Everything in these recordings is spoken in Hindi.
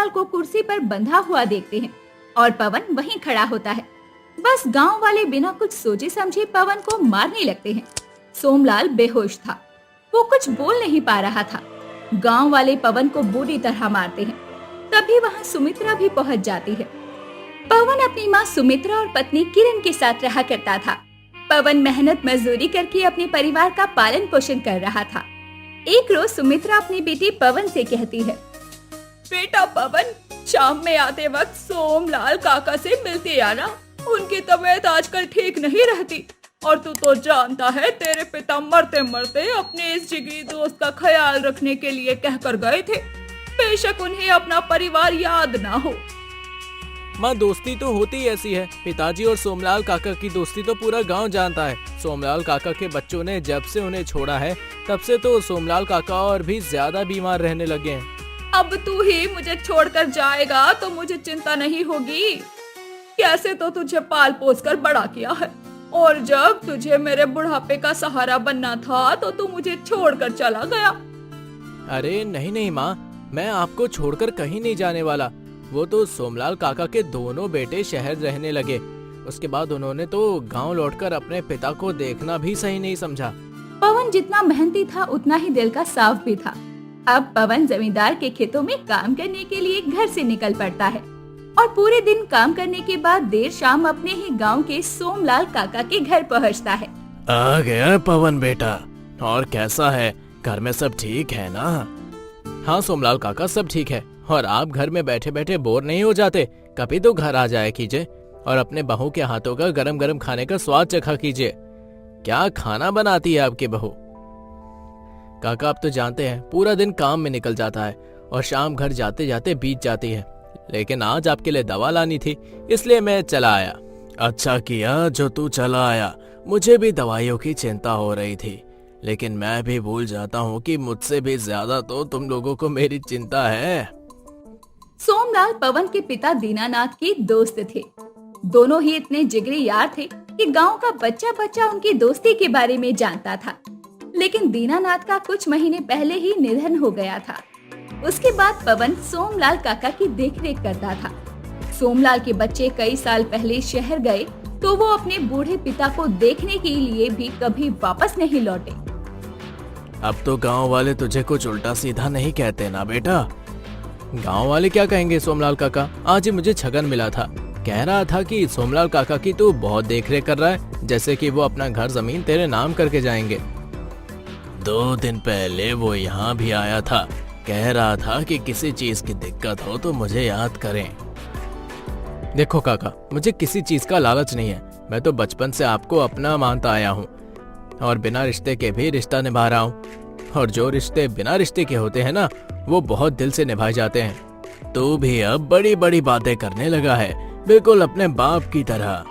सोमलाल को कुर्सी पर बंधा हुआ देखते हैं और पवन वहीं खड़ा होता है। बस गांव वाले बिना कुछ सोचे समझे पवन को मारने लगते हैं। सोमलाल बेहोश था, वो कुछ बोल नहीं पा रहा था। गांव वाले पवन को बुरी तरह मारते हैं। तभी वहां सुमित्रा भी पहुंच जाती है। पवन अपनी माँ सुमित्रा और पत्नी किरण के साथ रहा करता था। पवन मेहनत मजदूरी करके अपने परिवार का पालन पोषण कर रहा था। एक रोज सुमित्रा अपनी बेटी पवन से कहती है, बेटा पवन, शाम में आते वक्त सोमलाल काका से मिलते आना। उनकी तबीयत आजकल ठीक नहीं रहती और तू तो जानता है तेरे पिता मरते मरते अपने इस जिगरी दोस्त का ख्याल रखने के लिए कहकर गए थे। बेशक उन्हें अपना परिवार याद ना हो। माँ, दोस्ती तो होती ही ऐसी है। पिताजी और सोमलाल काका की दोस्ती तो पूरा गांव जानता है। सोमलाल काका के बच्चों ने जब से उन्हें छोड़ा है तब से तो सोमलाल काका और भी ज्यादा बीमार रहने लगे हैं। अब तू ही मुझे छोड़कर जाएगा तो मुझे चिंता नहीं होगी। कैसे तो तुझे पाल पोस कर बड़ा किया है और जब तुझे मेरे बुढ़ापे का सहारा बनना था तो तू मुझे छोड़कर चला गया। अरे नहीं नहीं माँ, मैं आपको छोड़कर कहीं नहीं जाने वाला। वो तो सोमलाल काका के दोनों बेटे शहर रहने लगे। उसके बाद उन्होंने तो गांव लौटकर अपने पिता को देखना भी सही नहीं समझा। पवन जितना मेहनती था उतना ही दिल का साफ भी था। अब पवन जमींदार के खेतों में काम करने के लिए घर से निकल पड़ता है और पूरे दिन काम करने के बाद देर शाम अपने ही गांव के सोमलाल काका के घर पहुंचता है। आ गया पवन बेटा, और कैसा है? घर में सब ठीक है ना? हाँ सोमलाल काका, सब ठीक है। और आप घर में बैठे बैठे बोर नहीं हो जाते? कभी तो घर आ जाया कीजिए और अपने बहू के हाथों का गरम गरम खाने का स्वाद चखा कीजिए। क्या खाना बनाती है आपकी बहू? काका, आप तो जानते हैं पूरा दिन काम में निकल जाता है और शाम घर जाते जाते बीत जाती है। लेकिन आज आपके लिए दवा लानी थी, इसलिए मैं चला आया। अच्छा किया जो तू चला आया। मुझे भी दवाइयों की चिंता हो रही थी, लेकिन मैं भी भूल जाता हूँ कि मुझसे भी ज्यादा तो तुम लोगों को मेरी चिंता है। सोमलाल पवन के पिता दीनानाथ के दोस्त थे। दोनों ही इतने जिगरी यार थे कि गांव का बच्चा बच्चा उनकी दोस्ती के बारे में जानता था। लेकिन दीनानाथ का कुछ महीने पहले ही निधन हो गया था। उसके बाद पवन सोमलाल काका की देखरेख करता था। सोमलाल के बच्चे कई साल पहले शहर गए तो वो अपने बूढ़े पिता को देखने के लिए भी कभी वापस नहीं लौटे। अब तो गांव वाले तुझे कुछ उल्टा सीधा नहीं कहते ना बेटा? गांव वाले क्या कहेंगे सोमलाल काका? आज ही मुझे छगन मिला था, कह रहा था कि सोमलाल काका की तू बहुत देखरेख कर रहा है, जैसे कि वो अपना घर जमीन तेरे नाम करके जाएंगे। 2 दिन पहले वो यहाँ भी आया था, कह रहा था कि किसी चीज की दिक्कत हो तो मुझे याद करें। देखो काका, मुझे किसी चीज का लालच नहीं है। मैं तो बचपन से आपको अपना मानता आया हूँ और बिना रिश्ते के भी रिश्ता निभा रहा हूँ। और जो रिश्ते बिना रिश्ते के होते हैं ना, वो बहुत दिल से निभाए जाते हैं। तू भी अब बड़ी बड़ी बातें करने लगा है, बिल्कुल अपने बाप की तरह।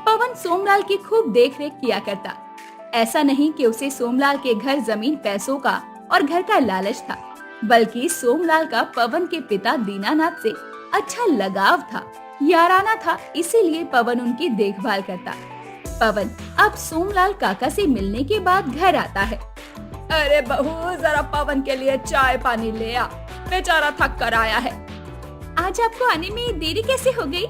पवन सोमलाल की खूब देखरेख किया करता। ऐसा नहीं कि उसे सोमलाल के घर जमीन पैसों का और घर का लालच था, बल्कि सोमलाल का पवन के पिता दीनानाथ से अच्छा लगाव था, याराना था, इसीलिए पवन उनकी देखभाल करता। पवन अब सोमलाल काका से मिलने के बाद घर आता है। अरे बहू, जरा पवन के लिए चाय पानी ले आ, बेचारा थक कर आया है। आज आपको आने में देरी कैसे हो गई?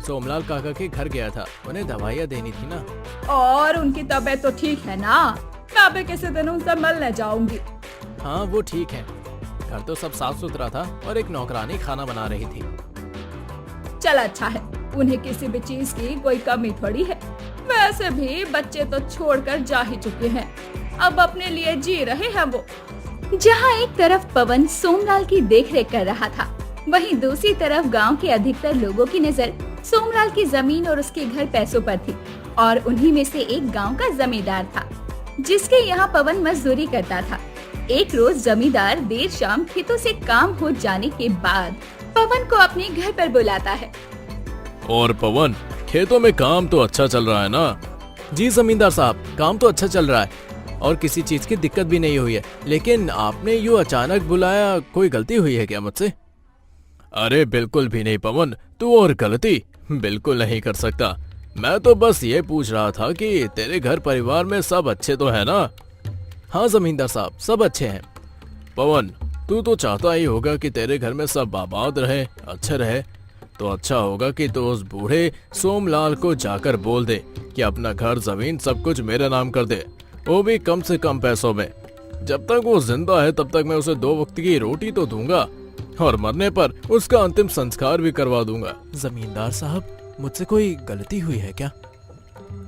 सोमलाल काका के घर गया था, उन्हें दवाइयाँ देनी थी ना। और उनकी तबीयत तो ठीक है ना? मैं अभी किसी दिन उनसे मिलने जाऊंगी। हाँ वो ठीक है। घर तो सब साफ सुथरा था और एक नौकरानी खाना बना रही थी। चल अच्छा है, उन्हें किसी भी चीज की कोई कमी थोड़ी है। वैसे भी बच्चे तो छोड़कर जा ही चुके हैं, अब अपने लिए जी रहे हैं वो। जहाँ एक तरफ पवन सोमलाल की देखरेख कर रहा था, वहीं दूसरी तरफ गांव के अधिकतर लोगों की नजर सोमलाल की जमीन और उसके घर पैसों पर थी। और उन्हीं में से एक गांव का जमींदार था, जिसके यहाँ पवन मजदूरी करता था। एक रोज जमींदार देर शाम खेतों से काम हो जाने के बाद पवन को अपने घर पर बुलाता है। और पवन, खेतों में काम तो अच्छा चल रहा है ना? जी जमींदार साहब, काम तो अच्छा चल रहा है और किसी चीज की दिक्कत भी नहीं हुई है। लेकिन आपने यूँ अचानक बुलाया, कोई गलती हुई है क्या मुझसे? अरे बिल्कुल भी नहीं पवन, तू और गलती बिल्कुल नहीं कर सकता। मैं तो बस ये पूछ रहा था कि तेरे घर परिवार में सब अच्छे तो है ना? हाँ जमींदार साहब, सब अच्छे हैं। पवन, तू तो चाहता ही होगा कि तेरे घर में सब आबाद रहे, अच्छे रहे। तो अच्छा होगा कि तू उस बूढ़े सोमलाल को जाकर बोल दे कि अपना घर जमीन सब कुछ मेरे नाम कर दे, वो भी कम से कम पैसों में। जब तक वो जिंदा है तब तक मैं उसे 2 वक्त की रोटी तो दूंगा और मरने पर उसका अंतिम संस्कार भी करवा दूंगा। जमींदार साहब, मुझसे कोई गलती हुई है क्या?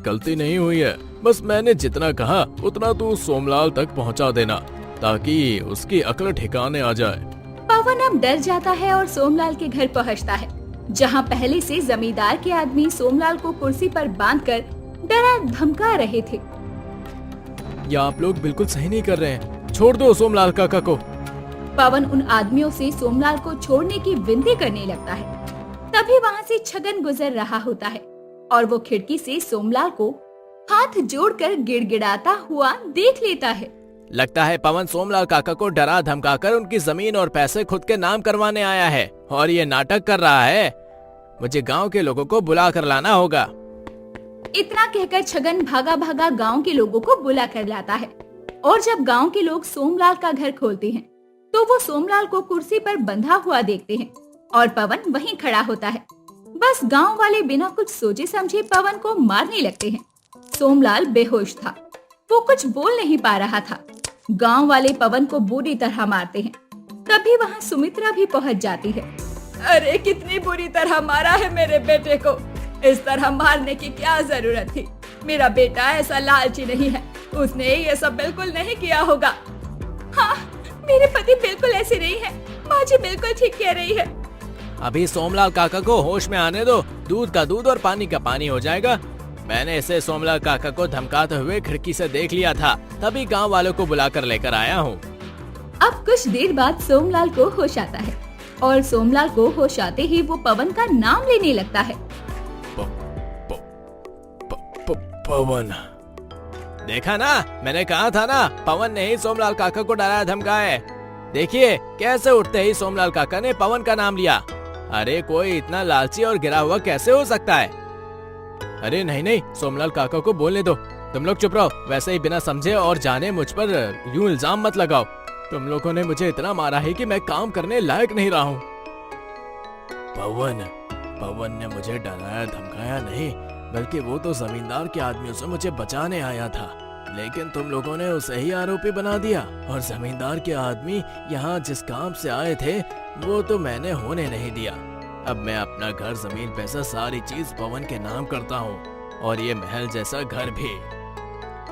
गलती नहीं हुई है, बस मैंने जितना कहा उतना तू सोमलाल तक पहुंचा देना ताकि उसकी अक्ल ठिकाने आ जाए। पवन अब डर जाता है और सोमलाल के घर पहुंचता है, जहां पहले से जमींदार के आदमी सोमलाल को कुर्सी पर बांधकर डरा धमका रहे थे। या आप लोग बिल्कुल सही नहीं कर रहे हैं, छोड़ दो सोमलाल काका को। पवन उन आदमियों से सोमलाल को छोड़ने की विनती करने लगता है। तभी वहाँ से छगन गुजर रहा होता है और वो खिड़की से सोमलाल को हाथ जोड़कर गिड़गिड़ाता हुआ देख लेता है। लगता है पवन सोमलाल काका को डरा धमकाकर उनकी जमीन और पैसे खुद के नाम करवाने आया है और ये नाटक कर रहा है। मुझे गांव के लोगों को बुला कर लाना होगा। इतना कहकर छगन भागा भागा गांव के लोगों को बुला कर लाता है और जब गांव के लोग सोमलाल का घर खोलते हैं तो वो सोमलाल को कुर्सी पर बंधा हुआ देखते हैं और पवन वहीं खड़ा होता है। बस गांव वाले बिना कुछ सोचे समझे पवन को मारने लगते हैं। सोमलाल बेहोश था, वो कुछ बोल नहीं पा रहा था। गांव वाले पवन को बुरी तरह मारते हैं। तभी वहाँ सुमित्रा भी पहुँच जाती है। अरे कितनी बुरी तरह मारा है मेरे बेटे को, इस तरह मारने की क्या जरूरत थी। मेरा बेटा ऐसा लालची नहीं है, उसने ये सब बिल्कुल नहीं किया होगा। हाँ, मेरे पति बिल्कुल ऐसे नहीं है, माँ जी बिल्कुल ठीक कह रही है। अभी सोमलाल काका को होश में आने दो, दूध का दूध और पानी का पानी हो जाएगा। मैंने इसे सोमलाल काका को धमकाते हुए खिड़की से देख लिया था, तभी गांव वालों को बुलाकर लेकर आया हूँ। अब कुछ देर बाद सोमलाल को होश आता है और सोमलाल को होश आते ही वो पवन का नाम लेने लगता है। पवन, देखा ना, मैंने कहा था ना, पवन ने ही सोमलाल काका को डराया धमकाया है। देखिए कैसे उठते ही सोमलाल काका ने पवन का नाम लिया। अरे कोई इतना लालची और गिरा हुआ कैसे हो सकता है? अरे नहीं नहीं, सोमलाल काका को बोलने दो। तुम लोग चुप रहो, वैसे ही बिना समझे और जाने मुझ पर यूं इल्जाम मत लगाओ। तुम लोगों ने मुझे इतना मारा है कि मैं काम करने लायक नहीं रहा हूँ। पवन ने मुझे डराया धमकाया नहीं, बल्कि वो तो जमींदार के आदमियों से मुझे बचाने आया था, लेकिन तुम लोगों ने उसे ही आरोपी बना दिया। और जमींदार के आदमी यहाँ जिस काम से आए थे वो तो मैंने होने नहीं दिया। अब मैं अपना घर, जमीन, पैसा, सारी चीज पवन के नाम करता हूँ और ये महल जैसा घर भी।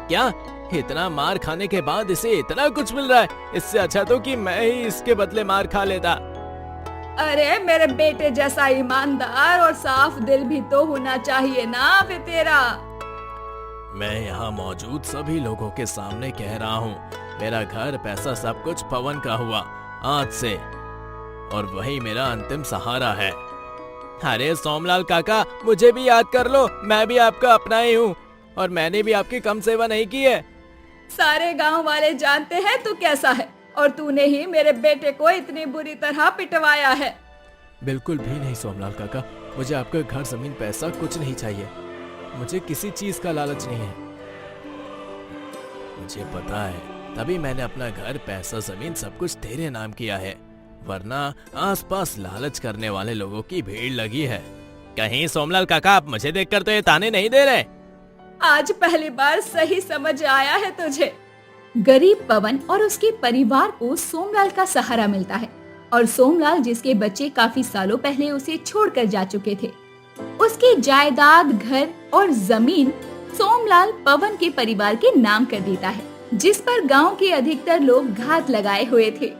क्या इतना मार खाने के बाद इसे इतना कुछ मिल रहा है? इससे अच्छा तो कि मैं ही इसके बदले मार खा लेता। अरे मेरे बेटे जैसा ईमानदार और साफ दिल भी तो होना चाहिए ना फिर तेरा। मैं यहाँ मौजूद सभी लोगों के सामने कह रहा हूँ, मेरा घर, पैसा, सब कुछ पवन का हुआ आज से, और वही मेरा अंतिम सहारा है। अरे सोमलाल काका, मुझे भी याद कर लो, मैं भी आपका अपना ही हूँ और मैंने भी आपकी कम सेवा नहीं की है। सारे गांव वाले जानते हैं तू कैसा है और तूने ही मेरे बेटे को इतनी बुरी तरह पिटवाया है। बिल्कुल भी नहीं सोमलाल काका, मुझे आपका घर, जमीन, पैसा कुछ नहीं चाहिए। मुझे किसी चीज का लालच नहीं है। मुझे पता है, तभी मैंने अपना घर, पैसा, जमीन सब कुछ तेरे नाम किया है, वरना आसपास लालच करने वाले लोगों की भीड़ लगी है। कहीं सोमलाल काका आप मुझे देखकर तो ये ताने नहीं दे रहे? आज पहली बार सही समझ आया है तुझे। गरीब पवन और उसके परिवार को सोमलाल का सहारा मिलता है और सोमलाल, जिसके बच्चे काफी सालों पहले उसे छोड़कर जा चुके थे, उसकी जायदाद, घर और जमीन सोमलाल पवन के परिवार के नाम कर देता है, जिस पर गांव के अधिकतर लोग घात लगाए हुए थे।